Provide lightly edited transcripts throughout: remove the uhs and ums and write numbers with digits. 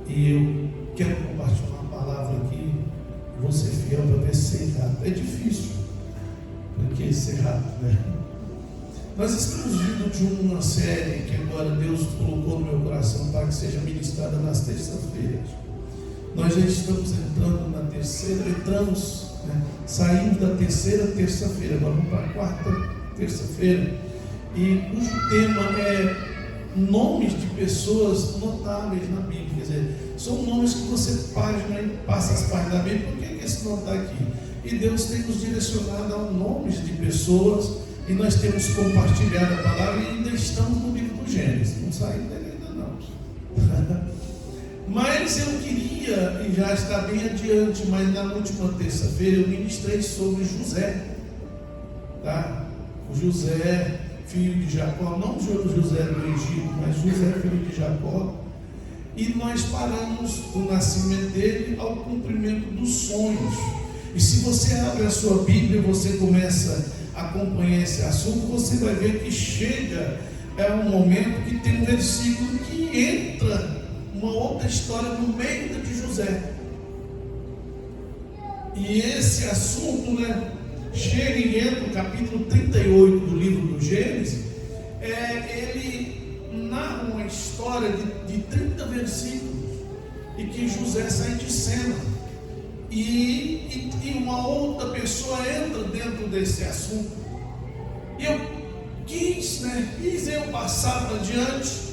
E eu quero compartilhar uma palavra aqui. Vou ser fiel para ver se ser rápido. É difícil, porque ser rápido, né? Nós estamos vindo de uma série que agora Deus colocou no meu coração para que seja ministrada nas terças-feiras. Nós já estamos entrando na terceira, saímos da terceira terça-feira, agora vamos para a quarta terça-feira, e cujo tema é nomes de pessoas notáveis na Bíblia. Quer dizer, são nomes que você passa as páginas da Bíblia. Por que esse nome está aqui? E Deus tem nos direcionado a nomes de pessoas, e nós temos compartilhado a palavra, e ainda estamos no livro do Gênesis, não saímos dele ainda não. Mas eu queria, e já está bem adiante, mas na última terça-feira eu ministrei sobre José, tá? O José, filho de Jacó, não José do Egito, mas José, filho de Jacó. E nós paramos do nascimento dele ao cumprimento dos sonhos. E se você abre a sua Bíblia, você começa a acompanhar esse assunto, você vai ver que chega um momento que tem um versículo que entra uma outra história no meio da de José. E esse assunto, chega e entra no capítulo 38 do livro do Gênesis. Ele narra uma história de 30 versículos, e que José sai de cena, e uma outra pessoa entra dentro desse assunto. E eu quis eu passar para diante,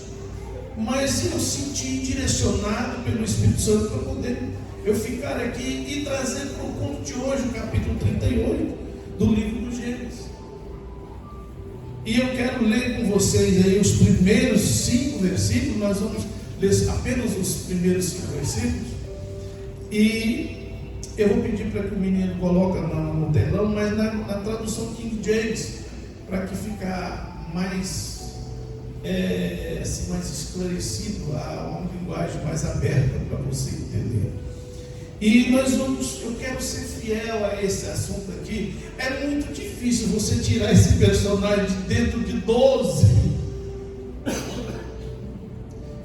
mas eu senti direcionado pelo Espírito Santo para poder eu ficar aqui e trazer para o conto de hoje o capítulo 38 do livro do Gênesis. E eu quero ler com vocês aí os primeiros 5 versículos. Nós vamos ler apenas os primeiros 5 versículos, e eu vou pedir para que o menino coloque no telão, mas na tradução King James, para que ficar mais mais esclarecido, uma linguagem mais aberta para você entender. E eu quero ser fiel a esse assunto aqui. É muito difícil você tirar esse personagem de dentro de 12.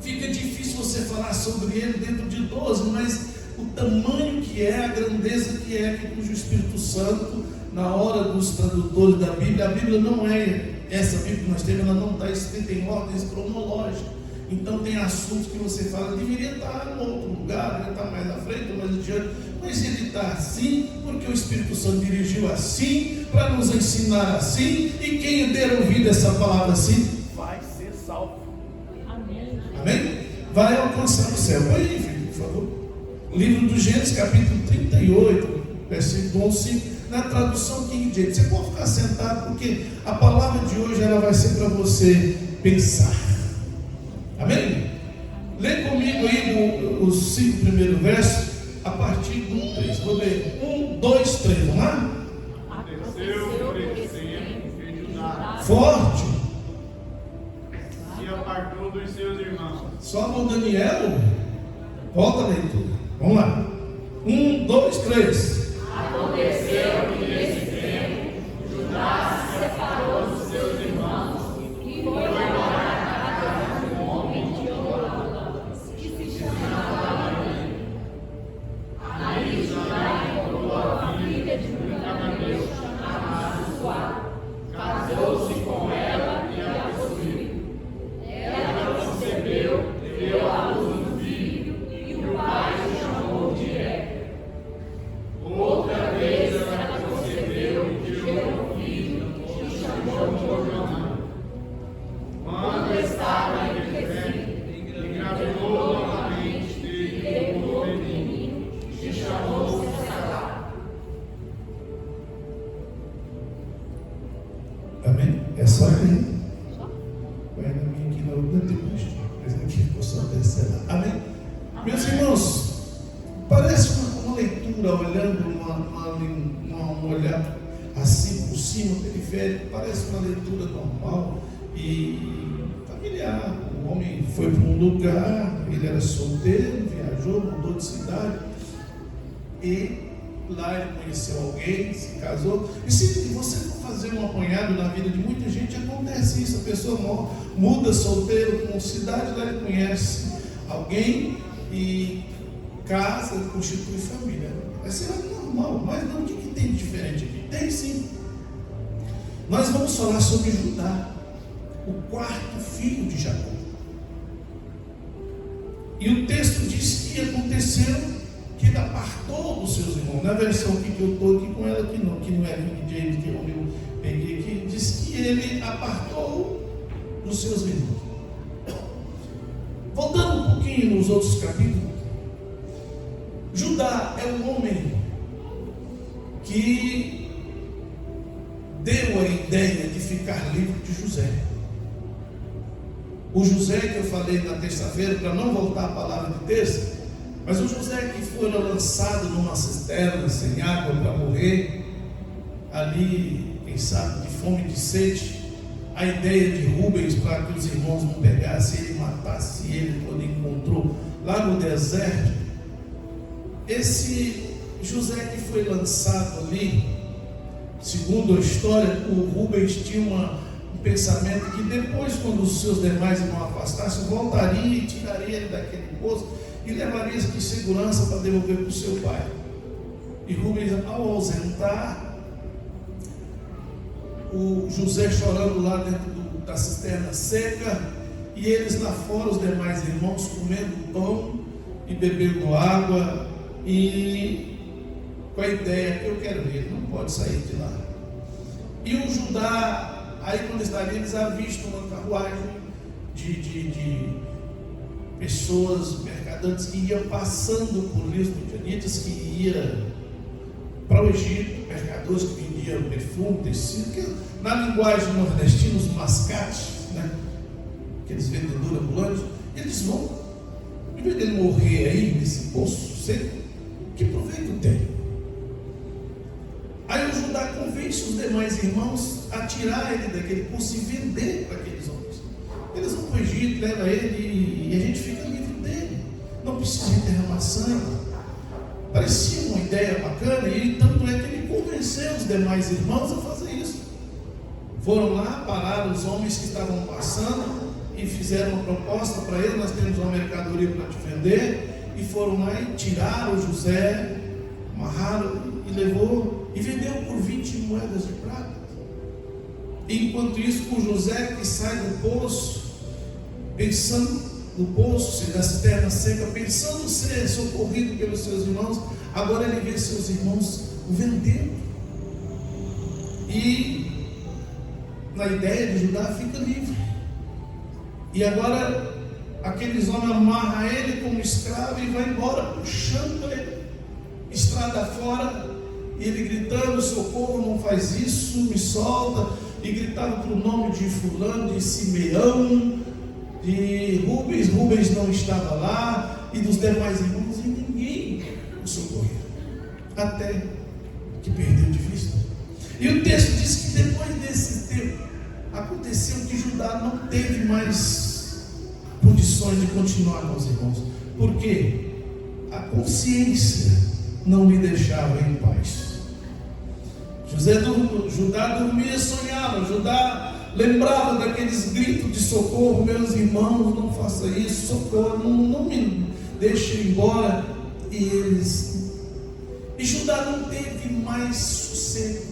Fica difícil você falar sobre ele dentro de 12, mas o tamanho que é, a grandeza que é, que o Espírito Santo, na hora dos tradutores da Bíblia, a Bíblia não é essa Bíblia que nós temos, ela não está escrita em ordens cronológicas. Então tem assuntos que você fala, deveria estar em outro lugar, deveria estar mais à frente, mais adiante, mas ele está assim, porque o Espírito Santo dirigiu assim, para nos ensinar assim, e quem der ouvido essa palavra assim, vai ser salvo. Amém? Amém? Vai alcançar o céu. Põe aí, filho, por favor. Livro do Gênesis, capítulo 38, versículo 11, na tradução King James. Você pode ficar sentado, porque a palavra de hoje ela vai ser para você pensar. Amém? Lê comigo aí os 5 primeiros versos, a partir do 3. Vou ler 1, 2, 3, vamos lá? Forte. Se apartou dos seus irmãos. Só no Daniel. Volta a leitura. Vamos lá. 1, 2, 3. Aconteceu que nesse tempo Judá se separou dos seus irmãos e foi morar na casa de um homem de Orlando, que se chamava Ari. Ali Judá encontrou a filha de um cananeu chamado Suá, casou-se com ela e a possuiu. Ela concebeu, deu à luz um filho, e o pai o chamou de Er. Outra vez ela concebeu e gerou um filho, e chamou de Jordão. Quando estava em Betleém, engravidou novamente e teve um menino, e chamou-se Sará. Amém? É só aí. Vai na minha aqui na outra depois. Mas aqui ficou só a terceira. Amém? Meus irmãos, parece uma leitura, olhando um olhar assim por cima, periférico, parece uma leitura normal e familiar. O homem foi para um lugar, ele era solteiro, viajou, mudou de cidade, e lá ele conheceu alguém, se casou. E se você for fazer um apanhado na vida de muita gente, acontece isso. A pessoa muda solteiro com cidade, lá ele conhece alguém, e casa, constitui família. Essa é normal, mas não, o que tem de diferente aqui? Tem sim. Nós vamos falar sobre Judá, o quarto filho de Jacó. E o texto diz que aconteceu que ele apartou dos seus irmãos. Na versão que eu estou aqui com ela, que não é King James, que eu peguei aqui, diz que ele apartou dos seus irmãos. Voltando um pouquinho nos outros capítulos, Judá é um homem que deu a ideia de ficar livre de José. O José que eu falei na terça-feira, para não voltar a palavra de terça, mas o José que foi lançado numa cisterna sem água para morrer, ali, quem sabe, de fome e de sede, a ideia de Rubens para que os irmãos não pegassem ele, matassem ele quando encontrou lá no deserto. Esse José que foi lançado ali, segundo a história, o Rubens tinha um pensamento que depois, quando os seus demais irmãos afastassem, voltaria e tiraria ele daquele poço e levaria isso de segurança para devolver para o seu pai. E Rubens, ao ausentar, o José chorando lá dentro da cisterna seca, e eles lá fora, os demais irmãos, comendo pão e bebendo água, e com a ideia que eu quero ver, ele não pode sair de lá. E o Judá, aí quando estaria, eles avistam uma carruagem de pessoas, mercadantes que iam passando por Lisbo, midianitas que ia para o Egito, mercadores que vendiam perfume, tecido, que na linguagem nordestina, os mascates, né? Aqueles vendedores ambulantes, eles vão, em vez dele morrer aí nesse poço seco, que proveito tem? Aí o Judá convence os demais irmãos a tirar ele daquele poço e vender para aqueles homens. Eles vão para o Egito, levam ele e a gente fica livre dele. Não precisa derramar sangue. Parecia uma ideia bacana, e tanto é que ele convenceu os demais irmãos a fazer isso. Foram lá, pararam os homens que estavam passando e fizeram uma proposta para ele: nós temos uma mercadoria para te vender. E foram lá e tiraram o José, amarraram e levou e vendeu por 20 moedas de prata. Enquanto isso, o José que sai do poço, pensando no poço, da cisterna seca, pensando ser socorrido pelos seus irmãos, agora ele vê seus irmãos o vendendo. E na ideia de Judá fica livre. E agora aqueles homens amarram ele como escravo e vai embora, puxando ele estrada fora, e ele gritando: socorro, não faz isso, me solta. E gritava para o nome de fulano, de Simeão, de Rubens não estava lá, e dos demais irmãos, e ninguém o socorreu, até que perdeu de vista. E o texto diz que depois desse tempo aconteceu que Judá não teve mais condições de continuar com os irmãos, porque a consciência não lhe deixava em paz. Judá dormia e sonhava. Judá lembrava daqueles gritos de socorro: meus irmãos, não faça isso, socorro, não me deixe ir embora. E Judá não teve mais sossego,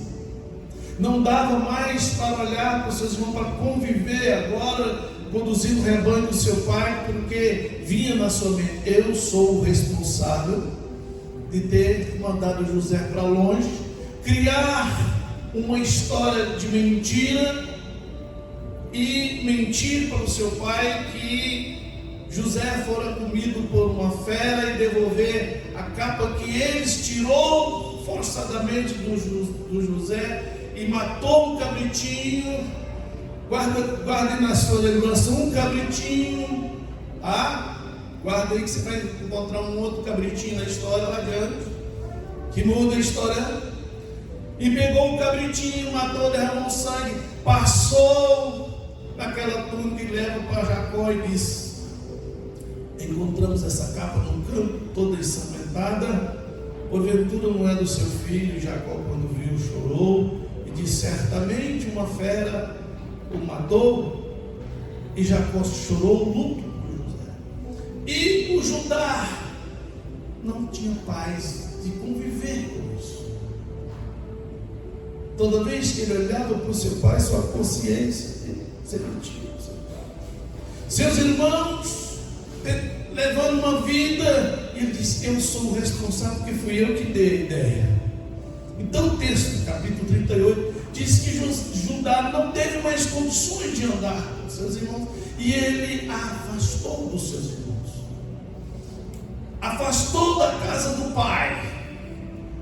não dava mais para olhar para os seus irmãos, para conviver agora, conduzindo o rebanho do seu pai, porque vinha na sua mente: eu sou o responsável de ter mandado José para longe, criar uma história de mentira e mentir para o seu pai que José fora comido por uma fera, e devolver a capa que eles tirou forçadamente do José e matou um cabritinho. Guarde na sua lembrança um cabritinho. Guarda aí que você vai encontrar um outro cabritinho na história lá adiante, que muda a história. E pegou o cabritinho, matou, derramou sangue, passou naquela túnica e leva para Jacó e disse: encontramos essa capa no campo, toda ensanguentada, porventura não é do seu filho? Jacó, quando viu, chorou e disse: certamente uma fera o matou. E Jacó chorou o luto por José. E E o Judá não tinha paz de conviver com isso. Toda vez que ele olhava para o seu pai, sua consciência se mentia. Seus irmãos levando uma vida, e ele disse: eu sou o responsável, porque fui eu que dei a ideia. Então o texto, capítulo 38, diz que Judá não teve mais condições de andar com seus irmãos, e ele a afastou dos seus irmãos, afastou da casa do pai,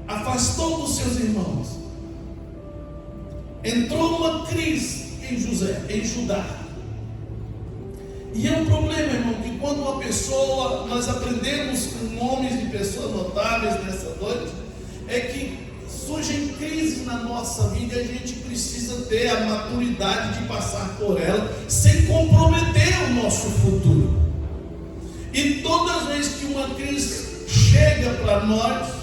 afastou dos seus irmãos. Entrou uma crise em Judá. E é um problema, irmão, que quando uma pessoa, nós aprendemos com nomes de pessoas notáveis nessa noite, é que surgem crises na nossa vida e a gente precisa ter a maturidade de passar por ela sem comprometer o nosso futuro. E todas as vezes que uma crise chega para nós,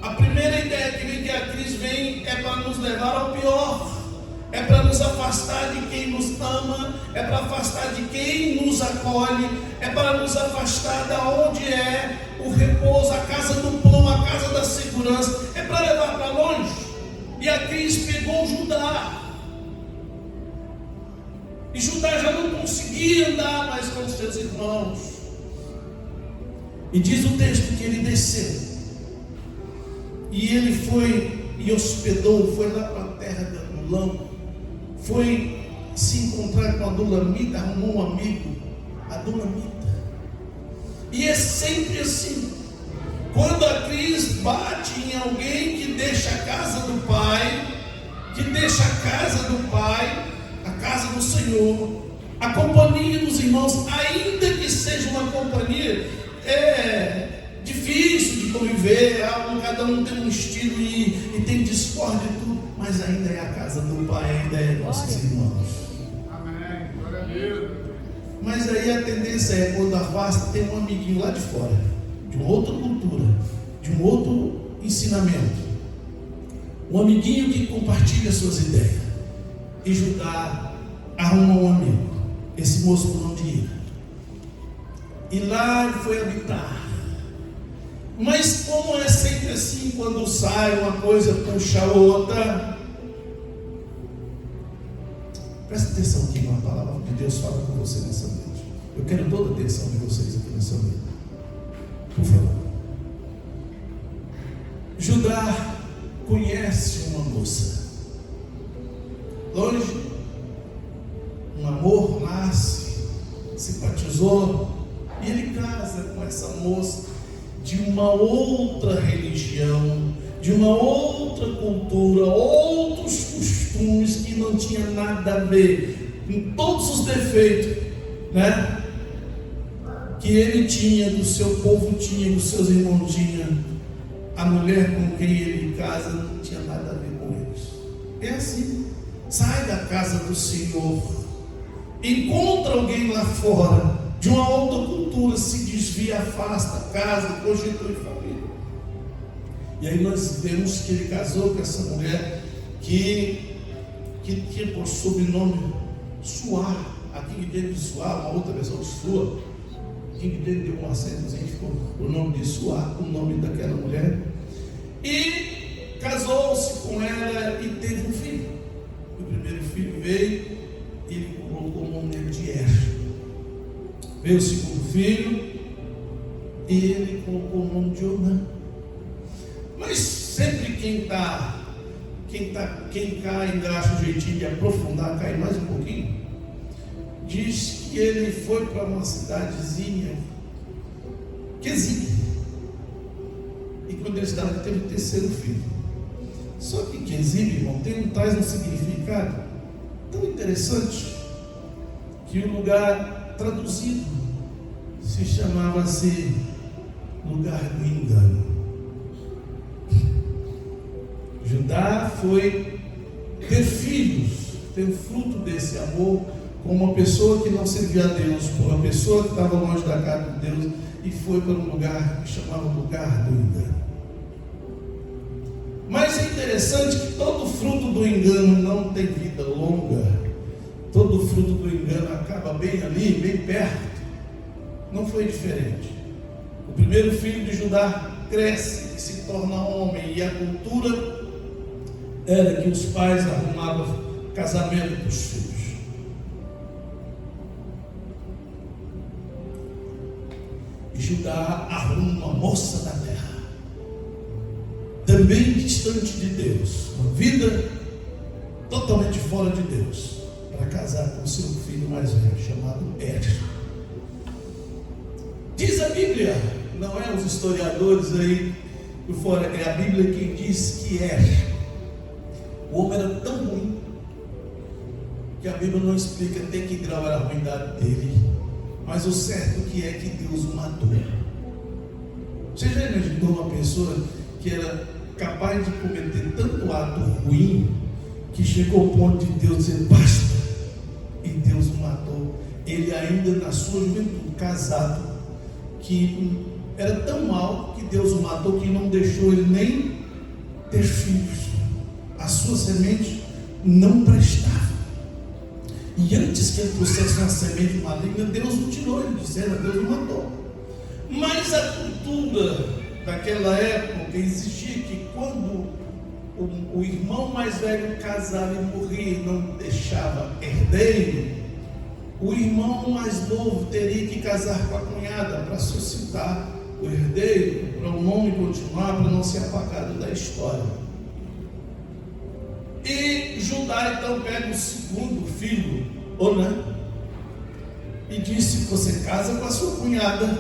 a primeira ideia que vem, que a crise vem, é para nos levar ao pior. É para nos afastar de quem nos ama, é para afastar de quem nos acolhe, é para nos afastar da onde é o repouso, a casa do pão, a casa da segurança, é para levar para longe. E a crise pegou Judá, e Judá já não conseguia andar mais com os seus irmãos. E diz o texto que ele desceu, e ele foi e hospedou, foi lá para a terra de Adulam, foi se encontrar com a Adulamita, arrumou um amigo, Adulamita. E é sempre assim: quando a crise bate em alguém que deixa a casa do pai, que deixa a casa do pai, a casa do Senhor, a companhia dos irmãos, ainda que seja uma companhia difícil de conviver, cada um tem um estilo e tem discórdia e tudo, mas ainda é a casa do pai, ainda é nossos irmãos. Amém. Glória a Deus. Mas aí a tendência é, quando afasta, tem um amiguinho lá de fora, de uma outra cultura, de um outro ensinamento, um amiguinho que compartilha suas ideias. E Judá arrumou um amigo, esse moço por nome de Ira, e lá ele foi habitar. Mas como é sempre assim, quando sai uma coisa puxa a outra. Presta atenção aqui na palavra que Deus fala com você nessa noite. Eu quero toda a atenção de vocês aqui nessa noite, por favor. Judá conhece uma moça, longe, um amor nasce, simpatizou, e ele casa com essa moça de uma outra religião, de uma outra cultura, outros costumes que não tinha nada a ver, com todos os defeitos, né, que ele tinha, do seu povo tinha, dos seus irmãos tinha. A mulher com quem ele casa não tinha nada a ver com eles. É assim: sai da casa do Senhor, encontra alguém lá fora, de uma outra cultura, se desvia, afasta, casa, constitui família. E aí nós vemos que ele casou com essa mulher que tinha por sobrenome Suá. Aqui que teve Suá, uma outra versão de Sua. Aqui que teve um acentozinho, ficou o nome de Suá, o nome daquela mulher. E casou-se com ela e teve um filho. O primeiro filho veio e ele colocou o nome dele de Er. Veio o segundo filho e ele colocou o nome de Onã. Mas sempre quem cai ainda acha um jeitinho de aprofundar, cair mais um pouquinho, diz que ele foi para uma cidadezinha, Quezib, e quando ele estava, teve o terceiro filho. Só que Quezib, irmão, traz um significado tão interessante, que o lugar traduzido se chamava-se lugar do engano. Judá foi ter filhos, ter o fruto desse amor com uma pessoa que não servia a Deus, com uma pessoa que estava longe da casa de Deus, e foi para um lugar que chamava lugar do engano. Mas é interessante que todo fruto do engano não tem vida longa. Todo fruto do engano acaba bem ali, bem perto. não foi diferente. O primeiro filho de Judá cresce e se torna homem, e a cultura era que os pais arrumavam casamento para os filhos. E Judá arruma uma moça da terra, também distante de Deus, uma vida totalmente fora de Deus, para casar com seu filho mais velho, chamado Er. Diz a Bíblia, não é os historiadores aí por fora, é a Bíblia quem diz que Er, o homem era tão ruim, que a Bíblia não explica até que grau era a ruindade dele, mas o certo que é que Deus o matou. Você já imaginou uma pessoa que era capaz de cometer tanto ato ruim, que chegou ao ponto de Deus dizer basta, e Deus o matou? Ele ainda na sua juventude, casado, que era tão mal que Deus o matou, que não deixou ele nem ter filhos. A sua semente não prestava. E antes que ele trouxesse uma semente maligna, Deus o tirou, ele disse, Deus o matou. Mas a cultura daquela época exigia que quando o irmão mais velho casava e morria e não deixava herdeiro, o irmão mais novo teria que casar com a cunhada para suscitar o herdeiro, para o nome continuar, para não ser apagado da história. E Judá então pega o segundo filho, Onã, e disse: você casa com a sua cunhada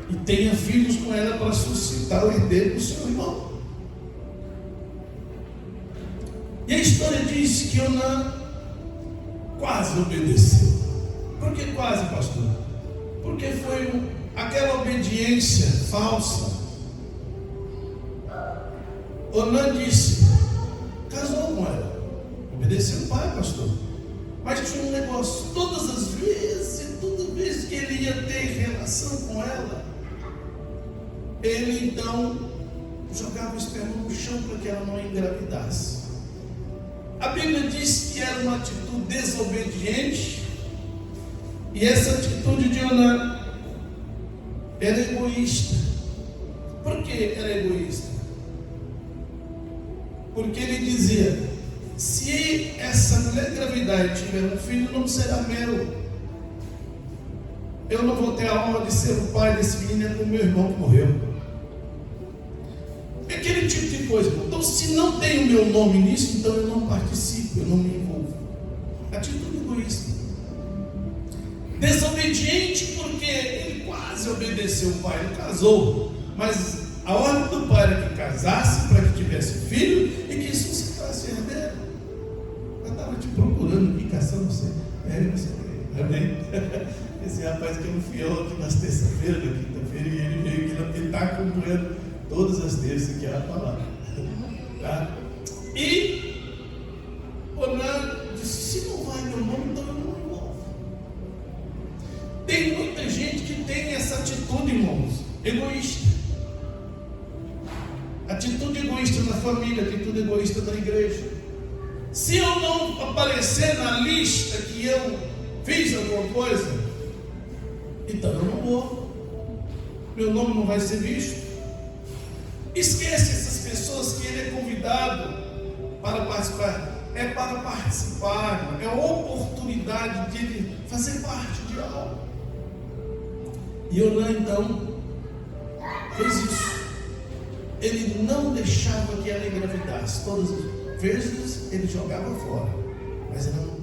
e tenha filhos com ela para suscitar o herdeiro do seu irmão. E a história diz que Onã quase obedeceu. Por que quase, pastor? Porque foi aquela obediência falsa. Onã disse, casou com ela, obedeceu o pai, pastor, mas tinha um negócio: todas as vezes, toda vez que ele ia ter relação com ela, ele então jogava o esperma no chão para que ela não engravidasse. A Bíblia diz que era uma atitude desobediente, e essa atitude de Onã era egoísta. Por que era egoísta? Porque ele dizia: se essa mulher engravidar e tiver um filho, não será meu. Eu não vou ter a honra de ser o pai desse menino, é como meu irmão que morreu. Aquele tipo de coisa. Então, se não tem o meu nome nisso, então eu não participo, eu não me envolvo. Atitude egoísta. Desobediente, porque ele quase obedeceu o pai, ele casou, mas a ordem do pai era que casasse para que tivesse filho e que suscitasse herdeiro. Eu estava te procurando aqui, caçando você. Você. Amém? Esse rapaz que é um fiel aqui nas terça-feiras, na quinta-feira, e ele veio aqui, ele está acompanhando todas as terças que é a palavra. Tá? E Onã disse: se não vai meu nome, então eu não me envolvo. Tem muita gente que tem essa atitude, irmãos, egoísta. Atitude egoísta na família, atitude egoísta na igreja. Se eu não aparecer na lista que eu fiz alguma coisa, então eu não vou. Meu nome não vai ser visto. Esquece essas pessoas que ele é convidado para participar. É para participar, é a oportunidade de ele fazer parte de algo. E Onã então fez isso. Ele não deixava que ela engravidasse. Todas as vezes ele jogava fora, mas ela não